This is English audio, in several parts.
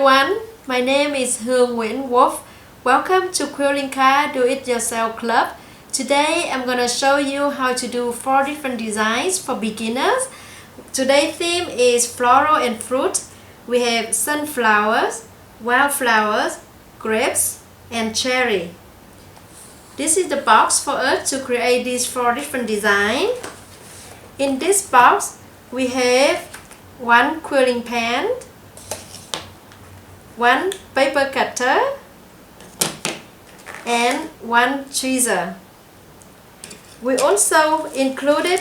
everyone, my name is Hương Nguyễn Wolf. Welcome to Quilling Kit Do-It-Yourself Club. Today I'm gonna show you how to do 4 different designs for beginners. Today's theme is floral and fruit. We have sunflowers, wildflowers, grapes, and cherry. This is the box for us to create these 4 different designs. In this box, we have one quilling pen, one paper cutter, and one tweezer. We also included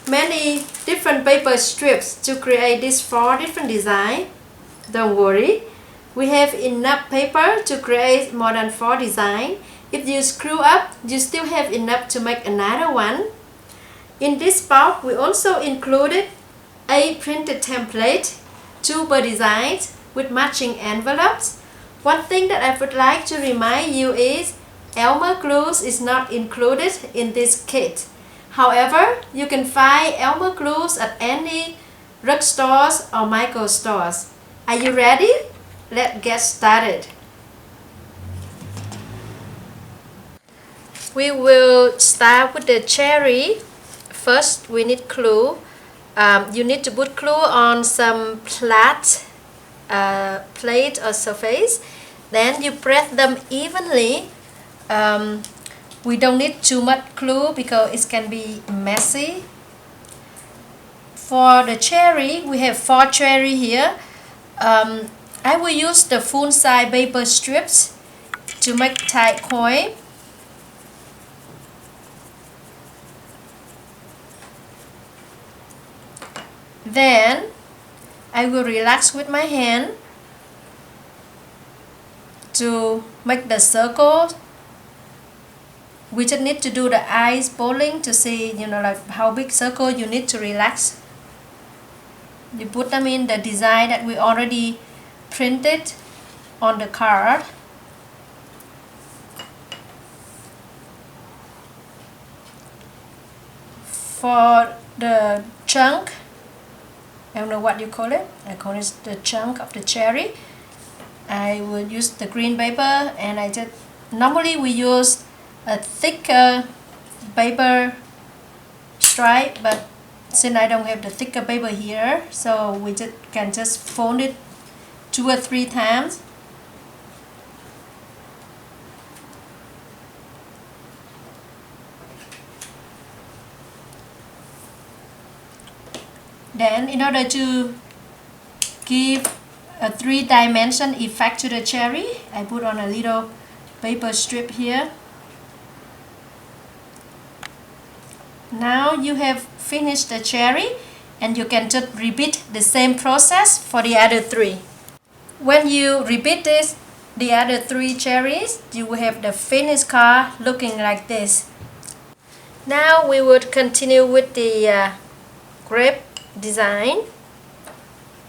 many different paper strips to create these 4 different designs. Don't worry, we have enough paper to create more than 4 designs. If you screw up, you still have enough to make another one. In this box, we also included a printed template, 2 per design with matching envelopes. One thing that I would like to remind you is Elmer glues is not included in this kit. However, you can find Elmer glues at any drugstores or micro stores. Are you ready? Let's get started. We will start with the cherry. First, we need glue. You need to put glue on some flat plate or surface. Then you press them evenly. We don't need too much glue because it can be messy. For the cherry, we have 4 cherry here. I will use the full size paper strips to make tight coin. Then I will relax with my hand to make the circle. We just need to do the eyes bowling to see, like how big circle you need to relax. You put them in the design that we already printed on the card. For the chunk, I don't know what you call it. I call it the chunk of the cherry. I will use the green paper, and normally we use a thicker paper stripe, but since I don't have the thicker paper here, so we can just fold it 2 or 3 times. Then, in order to give a 3-dimension effect to the cherry, I put on a little paper strip here. Now you have finished the cherry, and you can just repeat the same process for the other 3. When you repeat the other 3 cherries, you will have the finished card looking like this. Now we would continue with the grape design.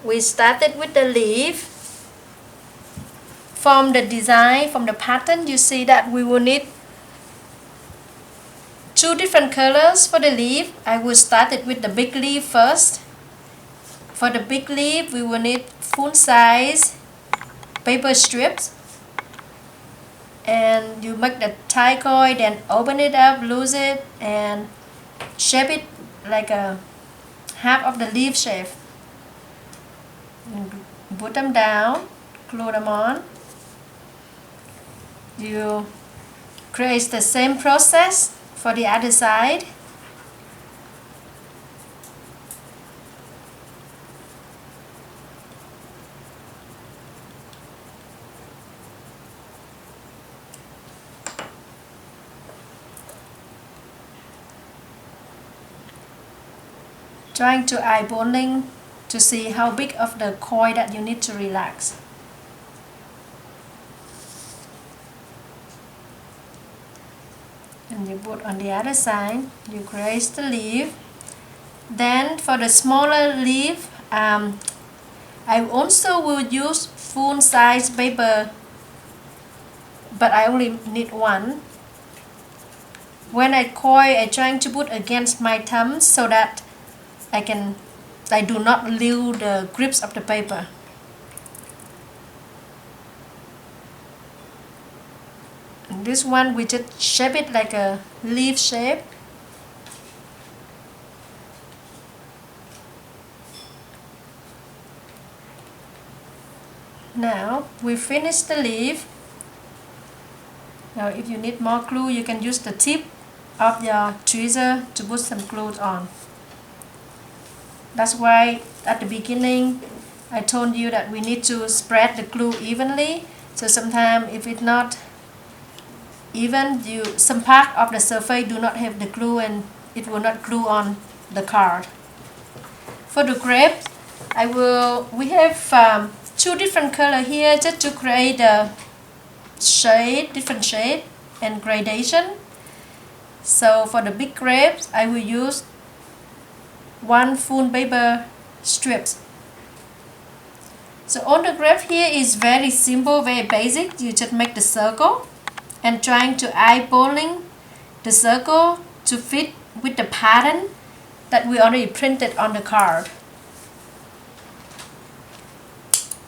We started with the leaf. From the design, from the pattern, you see that we will need 2 different colors for the leaf. I will start it with the big leaf first. For the big leaf, we will need full size paper strips. And you make the tie coil, then open it up, loose it, and shape it like a half of the leaf shape. Put them down, glue them on. You create the same process for the other side. Trying to eyeballing to see how big of the coil that you need to relax. And you put on the other side, you create the leaf. Then for the smaller leaf, I also will use full size paper, but I only need 1. When I coil, I'm trying to put against my thumb so that I do not lose the grips of the paper. and this one we just shape it like a leaf shape. Now we finish the leaf. Now if you need more glue, you can use the tip of your tweezer to put some glue on. That's why at the beginning I told you that we need to spread the glue evenly. So sometimes if it's not even, some part of the surface do not have the glue and it will not glue on the card. For the grapes, we have two different color here just to create a different shade and gradation. So for the big grapes, I will use one full paper strips. So on the grape here is very simple, very basic. You just make the circle and trying to eyeballing the circle to fit with the pattern that we already printed on the card.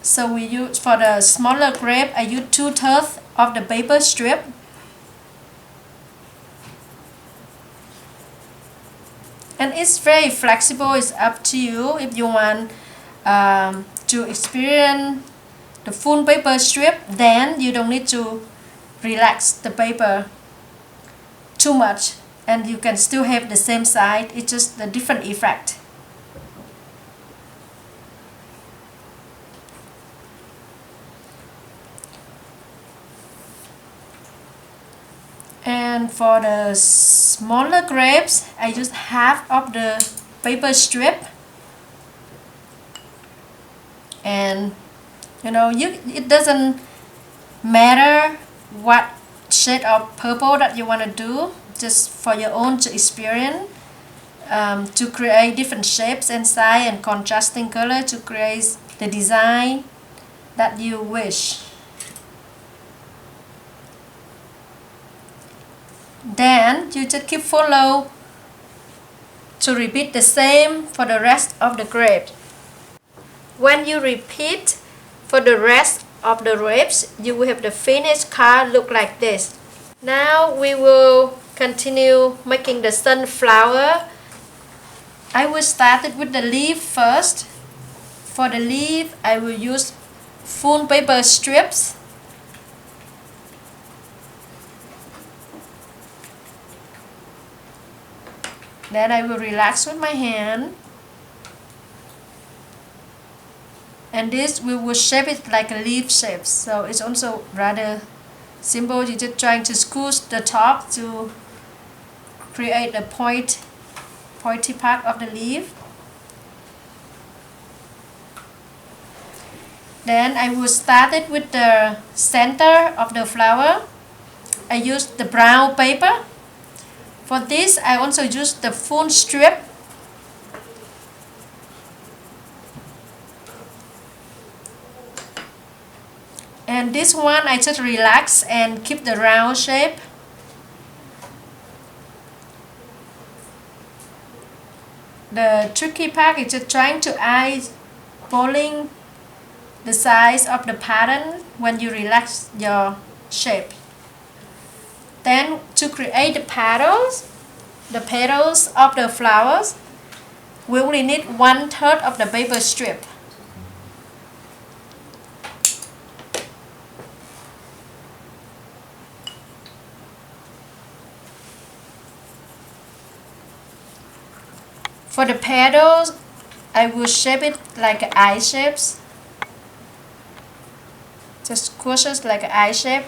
So we use, for the smaller grape, I use 2/3 of the paper strip. And it's very flexible, it's up to you. If you want to experience the full paper strip, then you don't need to relax the paper too much and you can still have the same size, it's just a different effect. And for the smaller grapes, I use half of the paper strip. And it doesn't matter what shade of purple that you want to do, just for your own experience, to create different shapes and size and contrasting color to create the design that you wish. Then you just keep follow to repeat the same for the rest of the grapes. When you repeat for the rest of the grapes, you will have the finished card look like this. Now we will continue making the sunflower. I will start it with the leaf first. For the leaf, I will use full paper strips. Then I will relax with my hand. And this we will shape it like a leaf shape, so it's also rather simple. You're just trying to squeeze the top to create a pointy part of the leaf. Then I will start it with the center of the flower. I use the brown paper. For this, I also use the full strip. And this one I just relax and keep the round shape. The tricky part is just trying to eyeballing the size of the pattern when you relax your shape. Then to create the petals of the flowers, we only need 1/3 of the paper strip. For the petals, I will shape it like eye shapes. Just squashes like an eye shape.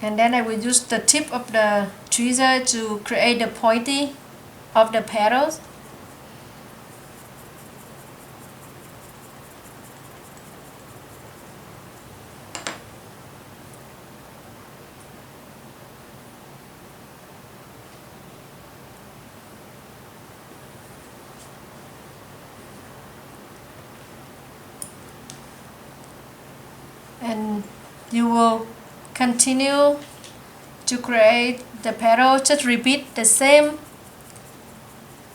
And then I will use the tip of the tweezer to create the pointy of the petals. And you will continue to create the petal. Just repeat the same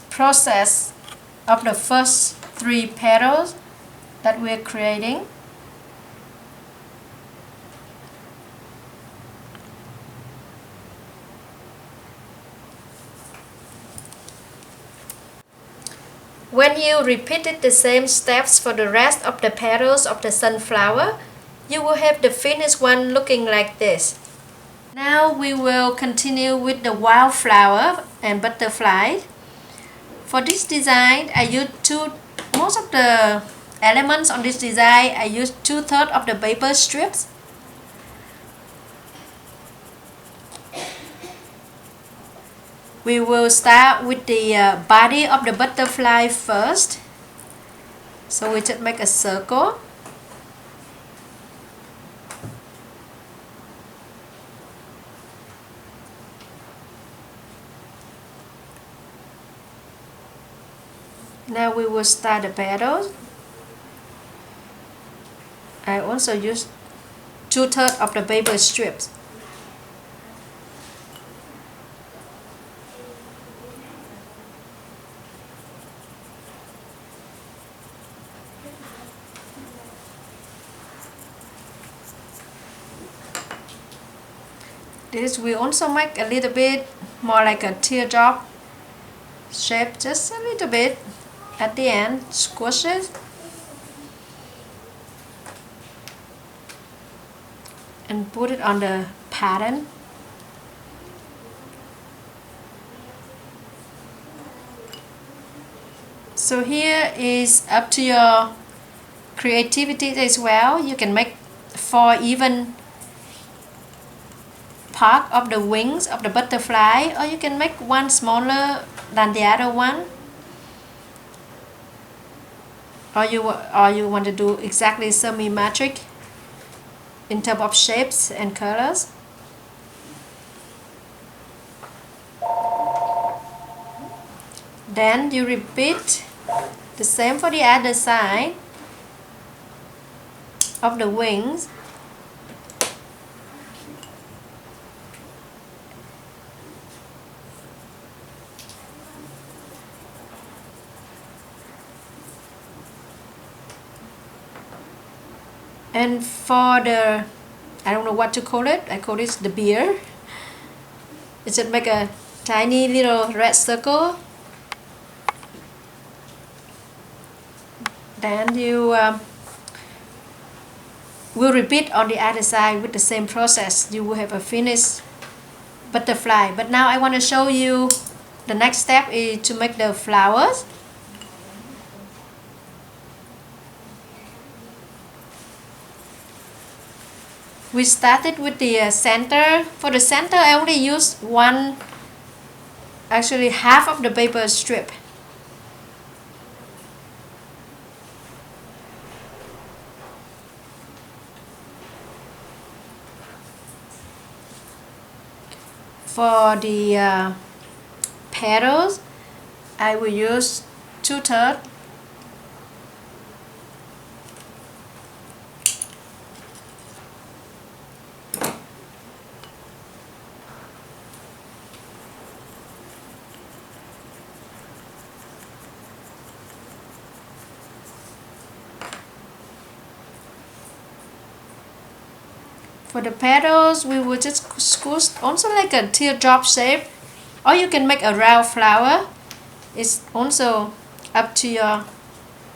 process of the first 3 petals that we're creating. When you repeated the same steps for the rest of the petals of the sunflower, you will have the finished one looking like this. Now we will continue with the wildflower and butterfly. For this design, I used most of the elements on this design. I used 2/3 of the paper strips. We will start with the body of the butterfly first. So we just make a circle. Now we will start the petals. I also use 2/3 of the paper strips. This will also make a little bit more like a teardrop shape, just a little bit at the end. Squish it and put it on the pattern. So here is up to your creativity as well. You can make 4 even part of the wings of the butterfly, or you can make one smaller than the other one, or you want to do exactly symmetric in terms of shapes and colors. Then you repeat the same for the other side of the wings. And for the, I don't know what to call it, I call this the beer. You just make a tiny little red circle. Then you will repeat on the other side with the same process. You will have a finished butterfly. But now I want to show you the next step is to make the flowers. We started with the center. For the center, I only used actually half of the paper strip. For the petals, I will use 2/3. For the petals, we will just squish also like a teardrop shape, or you can make a round flower. It's also up to your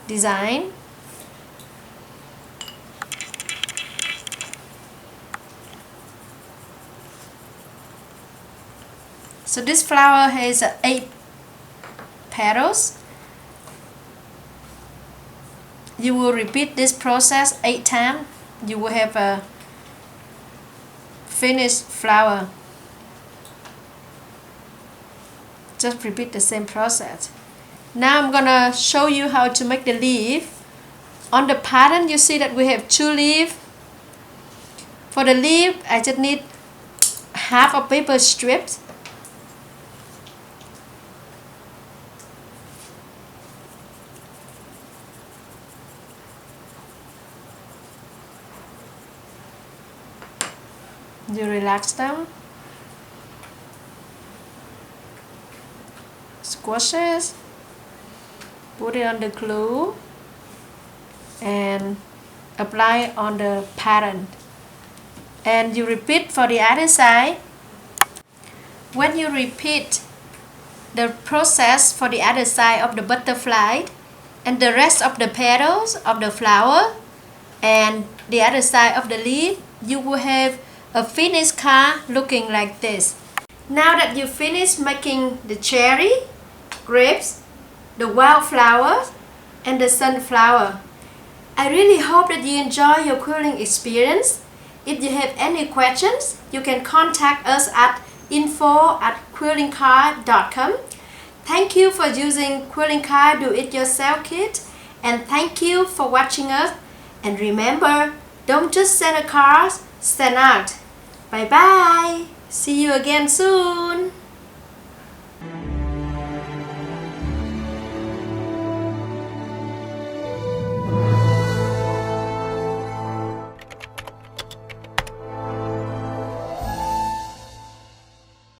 design. So this flower has 8 petals. You will repeat this process 8 times. You will have a finished flower. Just repeat the same process. Now I'm gonna show you how to make the leaf. On the pattern you see that we have 2 leaves. For the leaf I just need half of paper strips. You relax them, squash it, Put it on the glue and apply on the pattern. And you repeat for the other side. When you repeat the process for the other side of the butterfly and the rest of the petals of the flower and the other side of the leaf, you will have a finished card looking like this. Now that you finished making the cherry, grapes, the wildflowers, and the sunflower, I really hope that you enjoy your quilling experience. If you have any questions, you can contact us at info@quillingkit.com. Thank you for using Quilling Kit Do-It-Yourself Kit, and thank you for watching us. And remember, don't just send a card, send art. Bye bye. See you again soon.